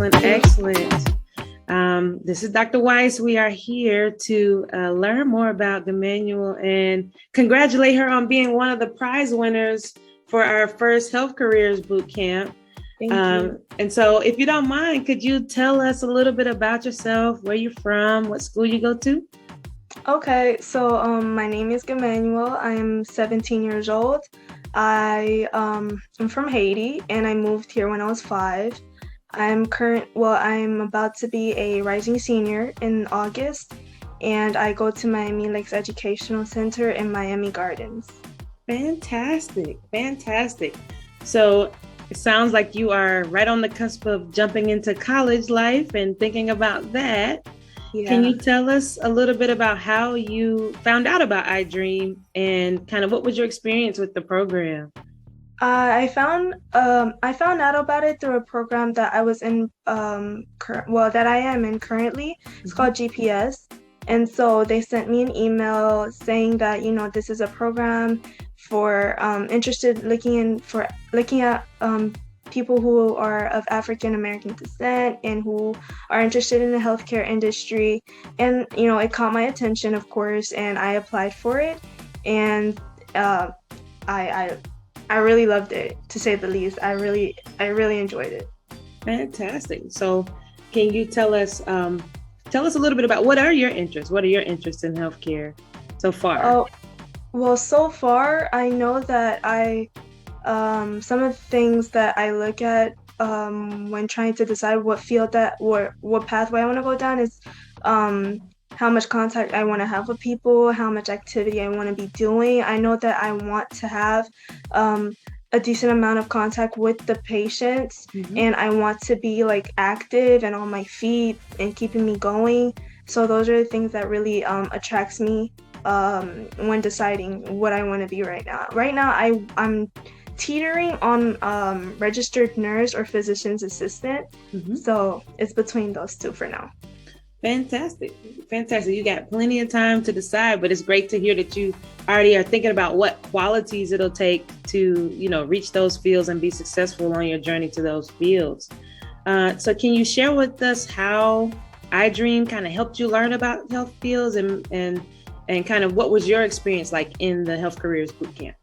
Excellent, excellent. This is Dr. Weiss. We are here to learn more about Emmanuel and congratulate her on being one of the prize winners for our first Health Careers Bootcamp. Thank you. And so if you don't mind, could you tell us a little bit about yourself, where you're from, what school you go to? Okay, so my name is Emmanuel. I'm 17 years old. I'm from Haiti and I moved here when I was 5. I'm about to be a rising senior in August, and I go to Miami Lakes Educational Center in Miami Gardens. Fantastic, fantastic. So it sounds like you are right on the cusp of jumping into college life and thinking about that. Yeah. Can you tell us a little bit about how you found out about iDream and kind of what was your experience with the program? I found out about it through a program that I was in that I am in currently. It's called GPS. And so they sent me an email saying that, this is a program for interested looking at people who are of African American descent and who are interested in the healthcare industry. And it caught my attention, of course, and I applied for it. And I really loved it, to say the least. I really enjoyed it. Fantastic. So can you tell us a little bit about what are your interests? What are your interests in healthcare so far? Oh, well, so far I know that some of the things that I look at when trying to decide what pathway I want to go down is how much contact I want to have with people, how much activity I want to be doing. I know that I want to have a decent amount of contact with the patients, and I want to be active and on my feet and keeping me going. So those are the things that really attracts me when deciding what I want to be right now. Right now, I'm teetering on registered nurse or physician's assistant. So it's between those two for now. Fantastic. You got plenty of time to decide, but it's great to hear that you already are thinking about what qualities it'll take to, reach those fields and be successful on your journey to those fields. So can you share with us how iDream kind of helped you learn about health fields and kind of what was your experience like in the Health Careers Bootcamp?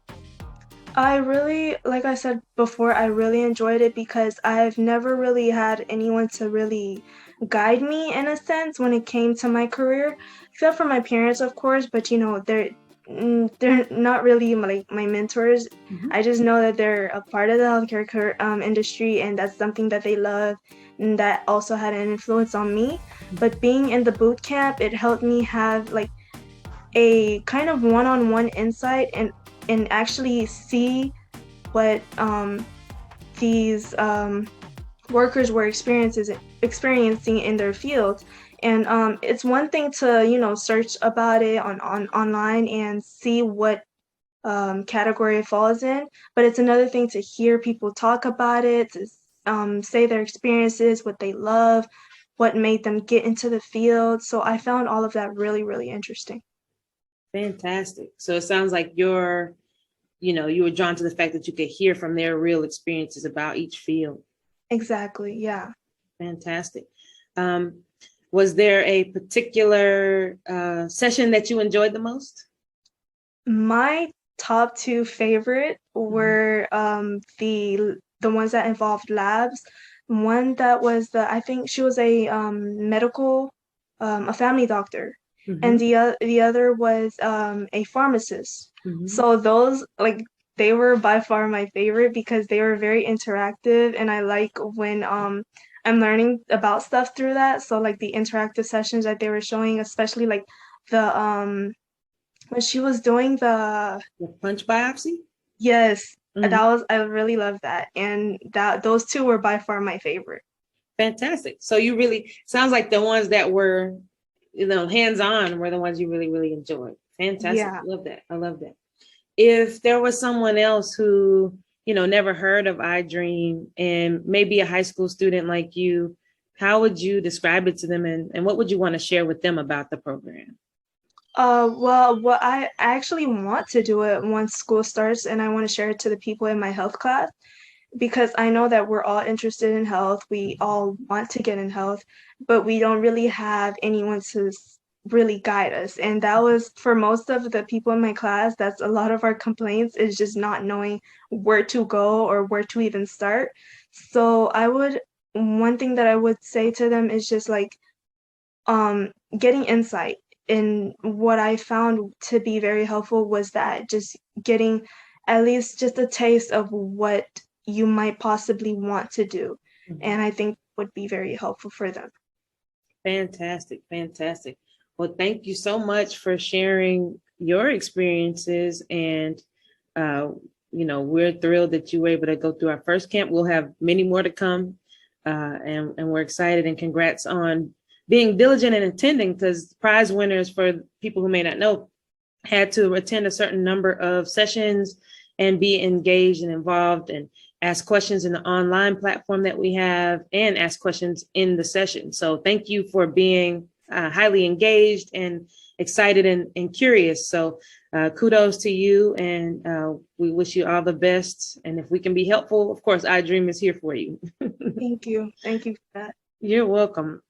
Like I said before, I really enjoyed it because I've never really had anyone to really guide me in a sense when it came to my career, except for my parents, of course, but they're not really my mentors. I just know that they're a part of the healthcare industry, and that's something that they love, and that also had an influence on me. But being in the boot camp, it helped me have a kind of one-on-one insight and actually see what these workers were experiencing in their field. And it's one thing to search about it on online and see what category it falls in, but it's another thing to hear people talk about it, to say their experiences, what they love, what made them get into the field. So I found all of that really, really interesting. Fantastic. So it sounds like you were drawn to the fact that you could hear from their real experiences about each field. Exactly. Yeah. Fantastic. Was there a particular session that you enjoyed the most? My top 2 favorite were the ones that involved labs. One that was I think she was a a family doctor. And the other was a pharmacist. So those they were by far my favorite because they were very interactive, and I like when I'm learning about stuff through that. So the interactive sessions that they were showing, especially the when she was doing the punch biopsy. Yes, I really loved that, and those 2 were by far my favorite. Fantastic. So you really sounds like the ones that were hands-on were the ones you really, really enjoyed. Fantastic. Yeah. I love that. If there was someone else who, never heard of iDream and maybe a high school student like you, how would you describe it to them and what would you want to share with them about the program? Well, what I actually want to do it once school starts, and I want to share it to the people in my health class. because I know that we're all interested in health. We all want to get in health, but we don't really have anyone to really guide us. And that was for most of the people in my class, that's a lot of our complaints, is just not knowing where to go or where to even start. So one thing that I would say to them is just like getting insight. And what I found to be very helpful was that just getting at least just a taste of what you might possibly want to do. And I think would be very helpful for them. Fantastic, fantastic. Well, thank you so much for sharing your experiences. And, we're thrilled that you were able to go through our first camp. We'll have many more to come. And we're excited, and congrats on being diligent and attending, because prize winners, for people who may not know, had to attend a certain number of sessions and be engaged and involved and ask questions in the online platform that we have and ask questions in the session. So thank you for being highly engaged and excited and curious. So kudos to you, and we wish you all the best. And if we can be helpful, of course, iDream is here for you. Thank you. Thank you for that. You're welcome.